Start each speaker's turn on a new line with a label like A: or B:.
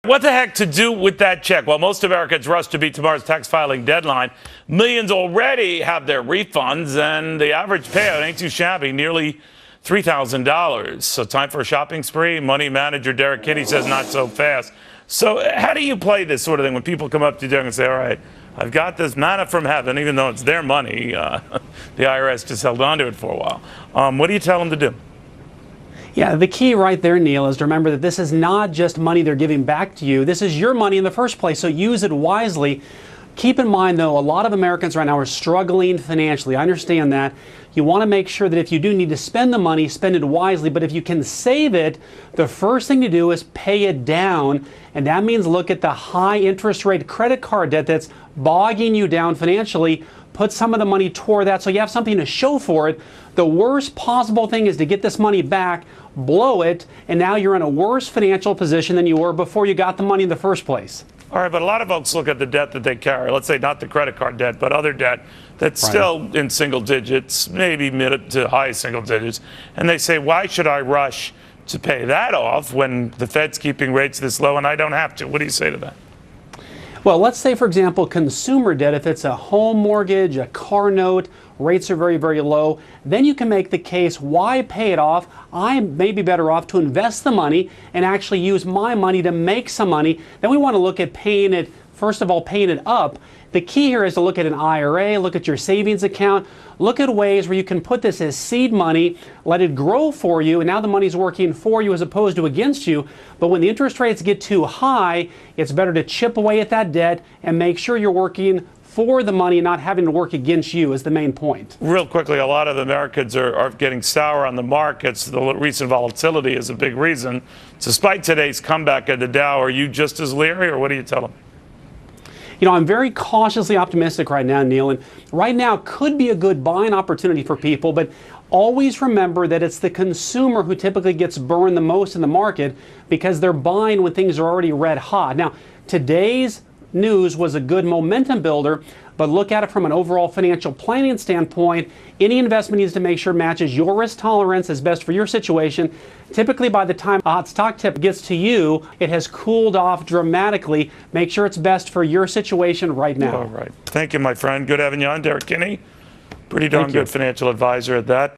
A: What the heck to do with that check? Well, most Americans rush to beat tomorrow's tax filing deadline. Millions already have their refunds, and the average payout ain't too shabby, nearly $3,000. So time for a shopping spree? Money manager Derrick Kinney says not so fast. So how do you play this sort of thing when people come up to you and say, all right, I've got this manna from heaven, even though it's their money. The IRS just held on to it for a while. What do you tell them to do?
B: Yeah, the key right there, Neil, is to remember that this is not just money they're giving back to you. This is your money in the first place, so use it wisely. Keep in mind, though, a lot of Americans right now are struggling financially. I understand that. You want to make sure that if you do need to spend the money, spend it wisely. But if you can save it, the first thing to do is pay it down. And that means look at the high interest rate credit card debt that's bogging you down financially. Put some of the money toward that so you have something to show for it. The worst possible thing is to get this money back, blow it, and now you're in a worse financial position than you were before you got the money in the first place.
A: All right, but a lot of folks look at the debt that they carry, let's say not the credit card debt, but other debt that's still in single digits, maybe mid to high single digits, and they say, why should I rush to pay that off when the Fed's keeping rates this low and I don't have to? What do you say to that?
B: Well, let's say, for example, consumer debt, if it's a home mortgage, a car note, rates are very, very low, then you can make the case, why pay it off? I may be better off to invest the money and actually use my money to make some money. Then we want to look at paying it, first of all, paying it up. The key here is to look at an IRA, look at your savings account, look at ways where you can put this as seed money, let it grow for you, and now the money's working for you as opposed to against you. But when the interest rates get too high, it's better to chip away at that debt and make sure you're working for the money, not having to work against you is the main point.
A: Real quickly, a lot of Americans are getting sour on the markets. The recent volatility is a big reason. Despite today's comeback at the Dow, are you just as leery, or what do you tell them?
B: You know, I'm very cautiously optimistic right now, Neil, and right now could be a good buying opportunity for people, but always remember that it's the consumer who typically gets burned the most in the market because they're buying when things are already red hot. Now, today's news was a good momentum builder, but look at it from an overall financial planning standpoint. Any investment needs to make sure it matches your risk tolerance as best for your situation. Typically, by the time a hot stock tip gets to you, it has cooled off dramatically. Make sure it's best for your situation right now.
A: All right. Thank you, my friend. Good having you on, Derrick Kinney. Pretty darn good financial advisor at that.